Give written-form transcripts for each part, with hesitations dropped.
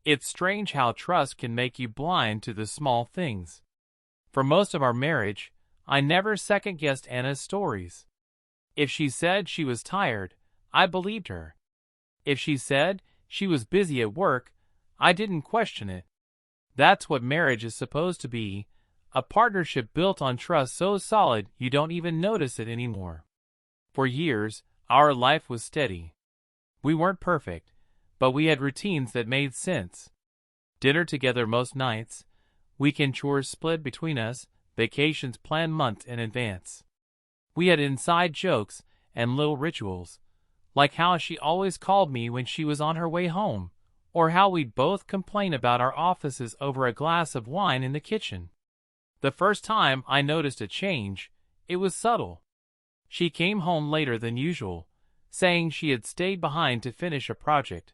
It's strange how trust can make you blind to the small things. For most of our marriage, I never second-guessed Anna's stories. If she said she was tired, I believed her. If she said she was busy at work, I didn't question it. That's what marriage is supposed to be, a partnership built on trust so solid you don't even notice it anymore. For years, our life was steady. We weren't perfect, but we had routines that made sense. Dinner together most nights, weekend chores split between us, vacations planned months in advance. We had inside jokes and little rituals, like how she always called me when she was on her way home, or how we'd both complain about our offices over a glass of wine in the kitchen. The first time I noticed a change, it was subtle. She came home later than usual, saying she had stayed behind to finish a project.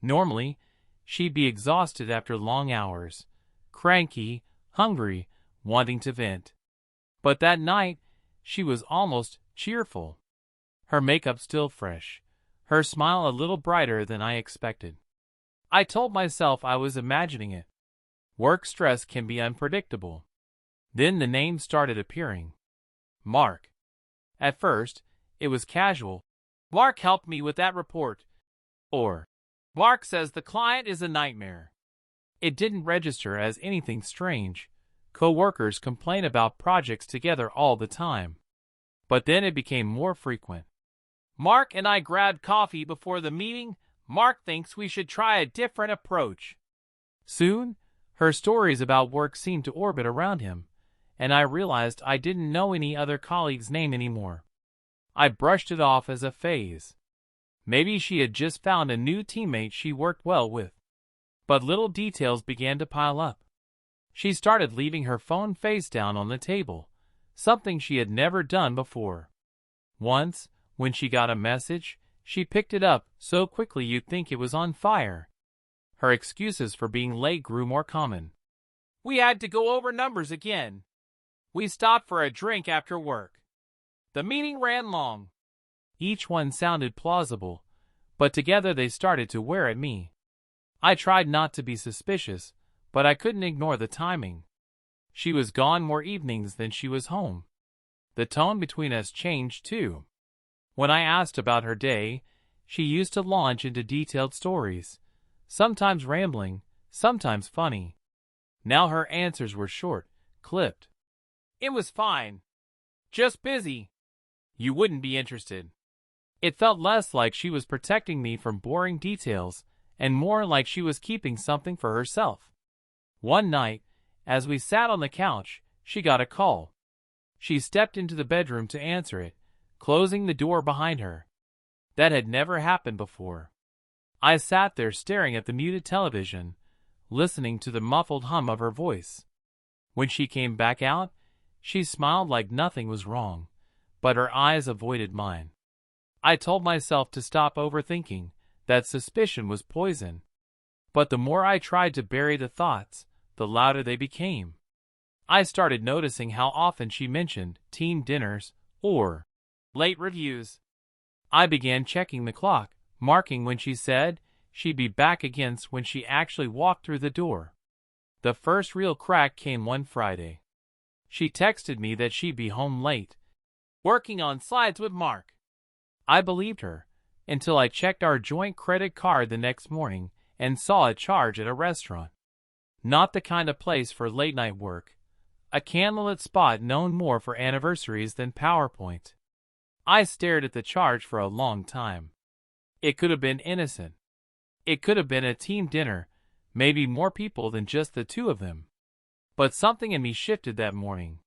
Normally, she'd be exhausted after long hours, cranky, hungry, wanting to vent. But that night, she was almost cheerful. Her makeup still fresh, her smile a little brighter than I expected. I told myself I was imagining it. Work stress can be unpredictable. Then the name started appearing. Mark. At first, it was casual. Mark helped me with that report. Or, Mark says the client is a nightmare. It didn't register as anything strange. Co-workers complain about projects together all the time. But then it became more frequent. Mark and I grabbed coffee before the meeting. Mark thinks we should try a different approach. Soon, her stories about work seemed to orbit around him, and I realized I didn't know any other colleague's name anymore. I brushed it off as a phase. Maybe she had just found a new teammate she worked well with. But little details began to pile up. She started leaving her phone face down on the table, something she had never done before. Once, when she got a message, she picked it up so quickly you'd think it was on fire. Her excuses for being late grew more common. We had to go over numbers again. We stopped for a drink after work. The meeting ran long. Each one sounded plausible, but together they started to wear at me. I tried not to be suspicious, but I couldn't ignore the timing. She was gone more evenings than she was home. The tone between us changed too. When I asked about her day, she used to launch into detailed stories, sometimes rambling, sometimes funny. Now her answers were short, clipped. It was fine. Just busy. You wouldn't be interested. It felt less like she was protecting me from boring details and more like she was keeping something for herself. One night, as we sat on the couch, she got a call. She stepped into the bedroom to answer it, closing the door behind her. That had never happened before. I sat there staring at the muted television, listening to the muffled hum of her voice. When she came back out, she smiled like nothing was wrong, but her eyes avoided mine. I told myself to stop overthinking, that suspicion was poison. But the more I tried to bury the thoughts, the louder they became. I started noticing how often she mentioned team dinners or late reviews. I began checking the clock, marking when she said she'd be back against when she actually walked through the door. The first real crack came one Friday. She texted me that she'd be home late, working on slides with Mark. I believed her, until I checked our joint credit card the next morning and saw a charge at a restaurant. Not the kind of place for late-night work. A candlelit spot known more for anniversaries than PowerPoint. I stared at the charge for a long time. It could have been innocent. It could have been a team dinner, maybe more people than just the two of them. But something in me shifted that morning.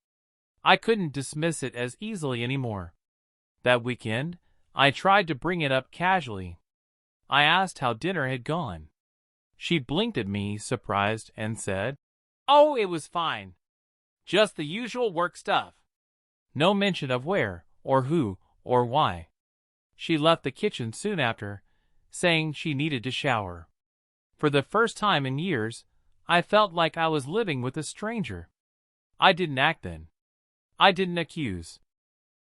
I couldn't dismiss it as easily anymore. That weekend, I tried to bring it up casually. I asked how dinner had gone. She blinked at me, surprised, and said, "Oh, it was fine. Just the usual work stuff." No mention of where, or who, or why. She left the kitchen soon after, saying she needed to shower. For the first time in years, I felt like I was living with a stranger. I didn't act then. I didn't accuse.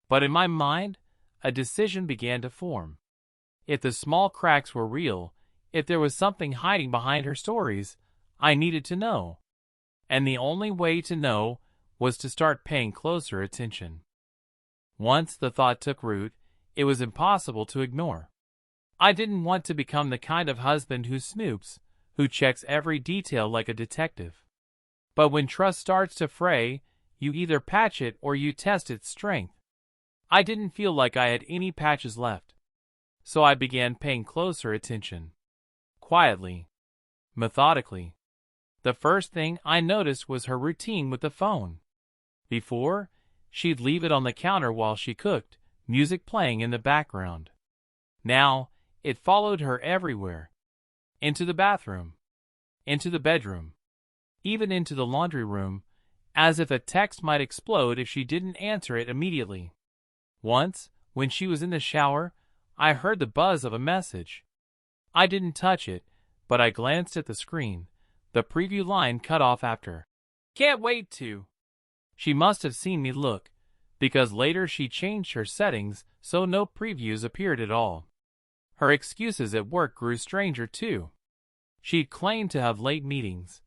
But in my mind, a decision began to form. If the small cracks were real, If there was something hiding behind her stories, I needed to know. And the only way to know was to start paying closer attention. Once the thought took root, it was impossible to ignore. I didn't want to become the kind of husband who snoops, who checks every detail like a detective. But when trust starts to fray, you either patch it or you test its strength. I didn't feel like I had any patches left. So I began paying closer attention. Quietly. Methodically. The first thing I noticed was her routine with the phone. Before, she'd leave it on the counter while she cooked, music playing in the background. Now, it followed her everywhere. Into the bathroom. Into the bedroom. Even into the laundry room, as if a text might explode if she didn't answer it immediately. Once, when she was in the shower, I heard the buzz of a message. I didn't touch it, but I glanced at the screen, the preview line cut off after. Can't wait to. She must have seen me look, because later she changed her settings so no previews appeared at all. Her excuses at work grew stranger too. She'd claimed to have late meetings,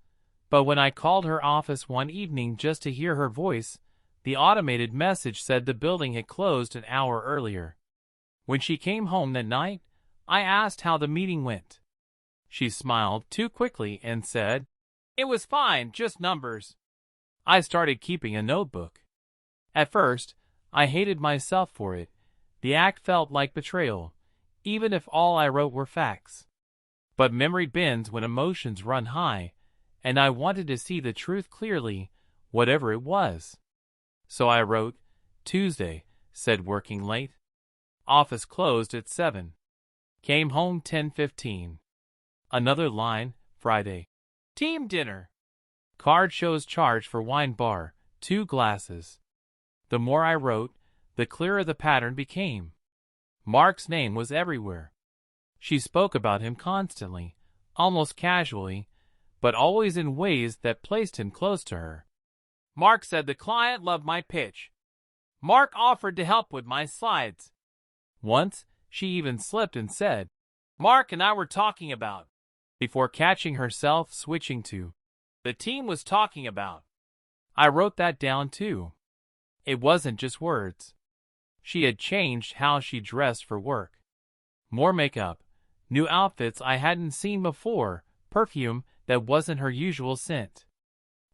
but when I called her office one evening just to hear her voice, the automated message said the building had closed an hour earlier. When she came home that night, I asked how the meeting went. She smiled too quickly and said, "It was fine, just numbers." I started keeping a notebook. At first, I hated myself for it. The act felt like betrayal, even if all I wrote were facts. But memory bends when emotions run high, and I wanted to see the truth clearly, whatever it was. So I wrote, Tuesday, said working late. Office closed at 7. Came home 10:15. Another line, Friday. Team dinner. Card shows charge for wine bar, 2 glasses. The more I wrote, the clearer the pattern became. Mark's name was everywhere. She spoke about him constantly, almost casually, but always in ways that placed him close to her. Mark said the client loved my pitch. Mark offered to help with my slides. Once, she even slipped and said, Mark and I were talking about, before catching herself switching to, the team was talking about. I wrote that down too. It wasn't just words. She had changed how she dressed for work. More makeup, new outfits I hadn't seen before, perfume that wasn't her usual scent.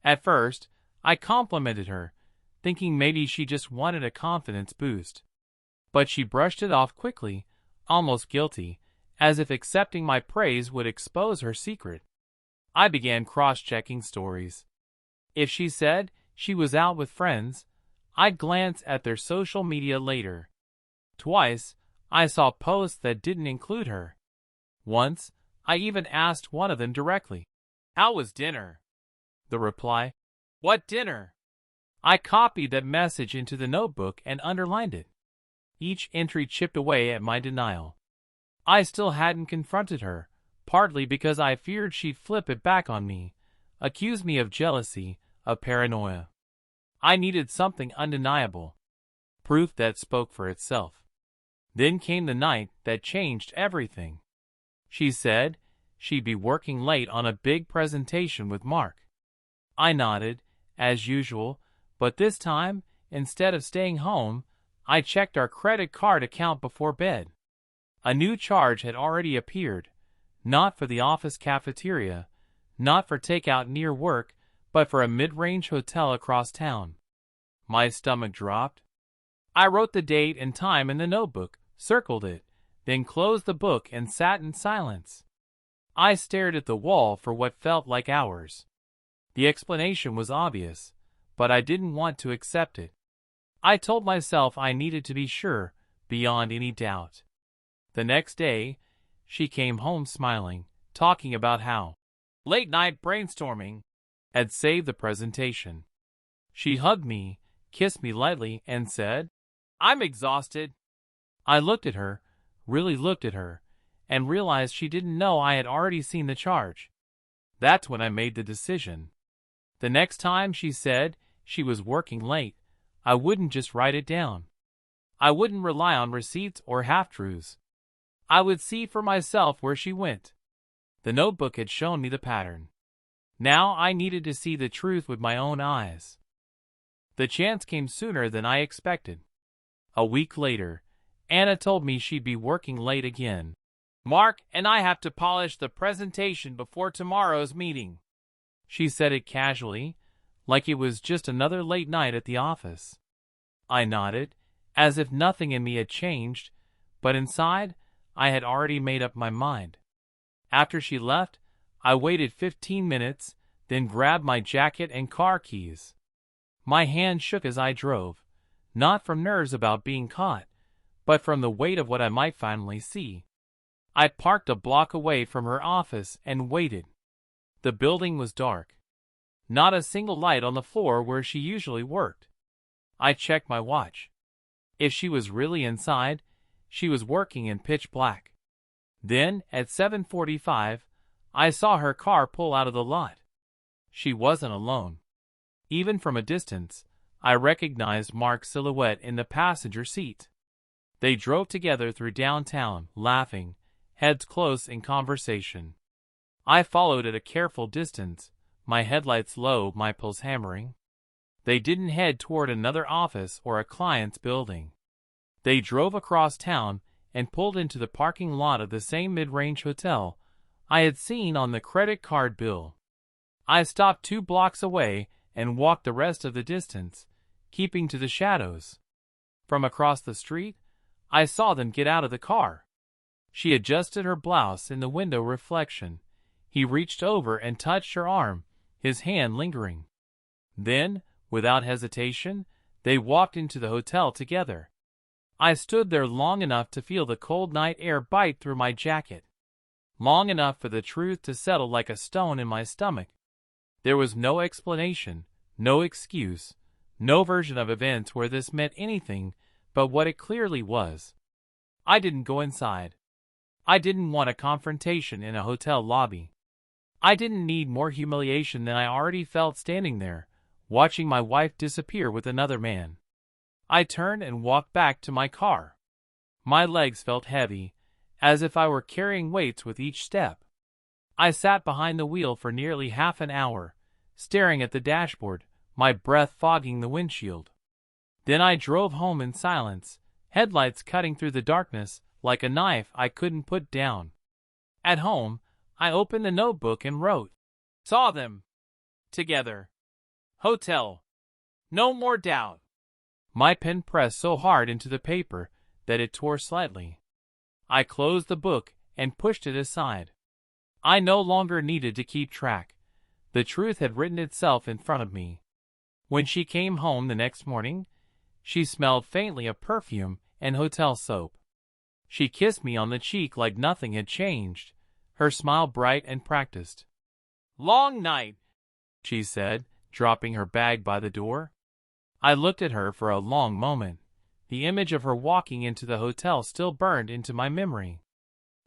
At first, I complimented her, thinking maybe she just wanted a confidence boost. But she brushed it off quickly, almost guilty, as if accepting my praise would expose her secret. I began cross-checking stories. If she said she was out with friends, I'd glance at their social media later. Twice, I saw posts that didn't include her. Once, I even asked one of them directly, "How was dinner?" The reply, "What dinner?" I copied that message into the notebook and underlined it. Each entry chipped away at my denial. I still hadn't confronted her, partly because I feared she'd flip it back on me, accuse me of jealousy, of paranoia. I needed something undeniable, proof that spoke for itself. Then came the night that changed everything. She said she'd be working late on a big presentation with Mark. I nodded, as usual, but this time, instead of staying home, I checked our credit card account before bed. A new charge had already appeared, not for the office cafeteria, not for takeout near work, but for a mid-range hotel across town. My stomach dropped. I wrote the date and time in the notebook, circled it, then closed the book and sat in silence. I stared at the wall for what felt like hours. The explanation was obvious, but I didn't want to accept it. I told myself I needed to be sure, beyond any doubt. The next day, she came home smiling, talking about how late-night brainstorming had saved the presentation. She hugged me, kissed me lightly, and said, "I'm exhausted." I looked at her, really looked at her, and realized she didn't know I had already seen the charge. That's when I made the decision. The next time she said she was working late, I wouldn't just write it down. I wouldn't rely on receipts or half-truths. I would see for myself where she went. The notebook had shown me the pattern. Now I needed to see the truth with my own eyes. The chance came sooner than I expected. A week later, Anna told me she'd be working late again. "Mark and I have to polish the presentation before tomorrow's meeting." She said it casually, like it was just another late night at the office. I nodded, as if nothing in me had changed, but inside, I had already made up my mind. After she left, I waited 15 minutes, then grabbed my jacket and car keys. My hand shook as I drove, not from nerves about being caught, but from the weight of what I might finally see. I parked a block away from her office and waited. The building was dark. Not a single light on the floor where she usually worked. I checked my watch. If she was really inside, she was working in pitch black. Then, at 7:45, I saw her car pull out of the lot. She wasn't alone. Even from a distance, I recognized Mark's silhouette in the passenger seat. They drove together through downtown, laughing, heads close in conversation. I followed at a careful distance, my headlights low, my pulse hammering. They didn't head toward another office or a client's building. They drove across town and pulled into the parking lot of the same mid-range hotel I had seen on the credit card bill. I stopped 2 blocks away and walked the rest of the distance, keeping to the shadows. From across the street, I saw them get out of the car. She adjusted her blouse in the window reflection. He reached over and touched her arm, his hand lingering. Then, without hesitation, they walked into the hotel together. I stood there long enough to feel the cold night air bite through my jacket. Long enough for the truth to settle like a stone in my stomach. There was no explanation, no excuse, no version of events where this meant anything but what it clearly was. I didn't go inside. I didn't want a confrontation in a hotel lobby. I didn't need more humiliation than I already felt standing there, watching my wife disappear with another man. I turned and walked back to my car. My legs felt heavy, as if I were carrying weights with each step. I sat behind the wheel for nearly half an hour, staring at the dashboard, my breath fogging the windshield. Then I drove home in silence, headlights cutting through the darkness like a knife I couldn't put down. At home, I opened the notebook and wrote, "Saw them. Together. Hotel. No more doubt." My pen pressed so hard into the paper that it tore slightly. I closed the book and pushed it aside. I no longer needed to keep track. The truth had written itself in front of me. When she came home the next morning, she smelled faintly of perfume and hotel soap. She kissed me on the cheek like nothing had changed, her smile bright and practiced. "Long night," she said, dropping her bag by the door. I looked at her for a long moment. The image of her walking into the hotel still burned into my memory.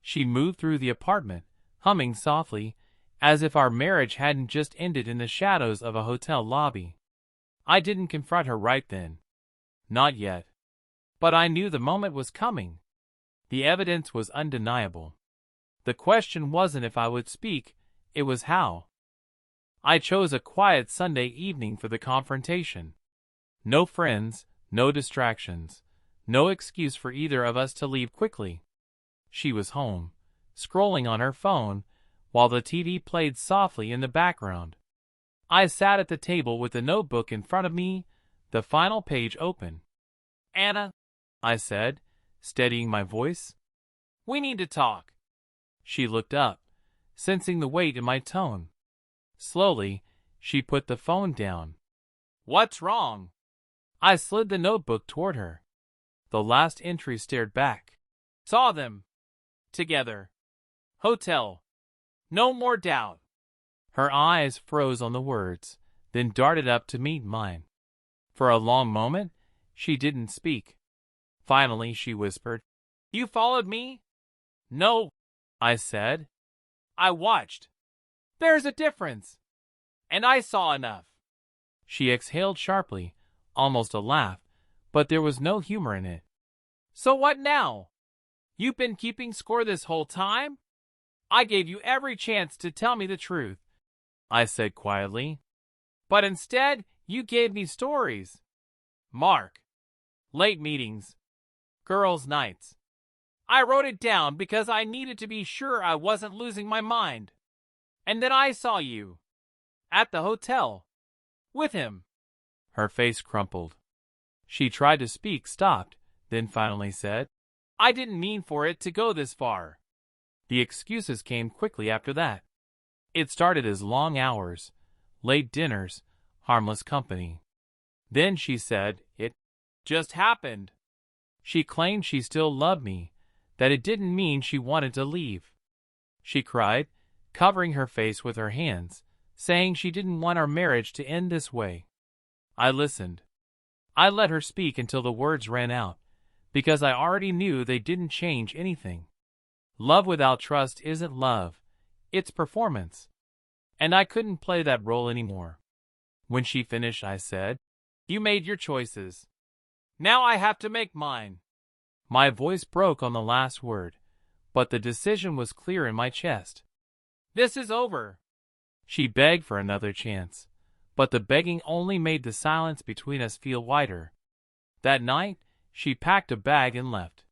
She moved through the apartment, humming softly, as if our marriage hadn't just ended in the shadows of a hotel lobby. I didn't confront her right then. Not yet. But I knew the moment was coming. The evidence was undeniable. The question wasn't if I would speak, it was how. I chose a quiet Sunday evening for the confrontation. No friends, no distractions, no excuse for either of us to leave quickly. She was home, scrolling on her phone, while the TV played softly in the background. I sat at the table with the notebook in front of me, the final page open. "Anna," I said, steadying my voice, "we need to talk." She looked up, sensing the weight in my tone. Slowly, she put the phone down. "What's wrong?" I slid the notebook toward her. The last entry stared back. "Saw them. Together. Hotel. No more doubt." Her eyes froze on the words, then darted up to meet mine. For a long moment, she didn't speak. Finally, she whispered, "You followed me?" "No," I said. "I watched. There's a difference. And I saw enough." She exhaled sharply, almost a laugh, but there was no humor in it. "So what now? You've been keeping score this whole time?" I gave you every chance to tell me the truth, I said quietly. But instead, you gave me stories. Mark. Late meetings. Girls' nights. I wrote it down because I needed to be sure I wasn't losing my mind. And then I saw you. At the hotel. With him. Her face crumpled. She tried to speak, stopped, then finally said, I didn't mean for it to go this far. The excuses came quickly after that. It started as long hours, late dinners, harmless company. Then she said, it just happened. She claimed she still loved me, that it didn't mean she wanted to leave. She cried, covering her face with her hands, saying she didn't want our marriage to end this way. I listened. I let her speak until the words ran out, because I already knew they didn't change anything. Love without trust isn't love, it's performance. And I couldn't play that role anymore. When she finished, I said, You made your choices. Now I have to make mine. My voice broke on the last word, but the decision was clear in my chest. This is over. She begged for another chance, but the begging only made the silence between us feel wider. That night, she packed a bag and left.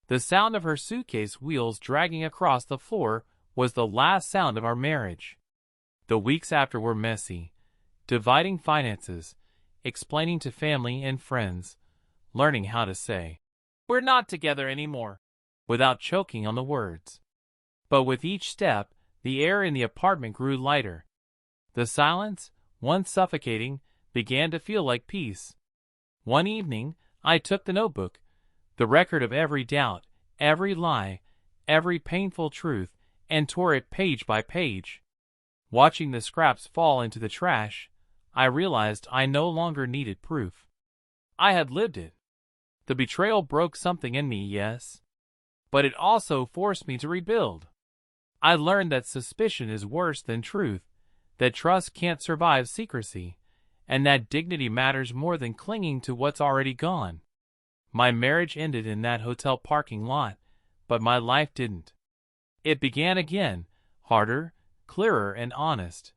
The sound of her suitcase wheels dragging across the floor was the last sound of our marriage. The weeks after were messy, dividing finances, explaining to family and friends, learning how to say, We're not together anymore, without choking on the words. But with each step, the air in the apartment grew lighter. The silence, once suffocating, began to feel like peace. One evening, I took the notebook, the record of every doubt, every lie, every painful truth, and tore it page by page. Watching the scraps fall into the trash, I realized I no longer needed proof. I had lived it. The betrayal broke something in me, yes, but it also forced me to rebuild. I learned that suspicion is worse than truth, that trust can't survive secrecy, and that dignity matters more than clinging to what's already gone. My marriage ended in that hotel parking lot, but my life didn't. It began again, harder, clearer, and honest.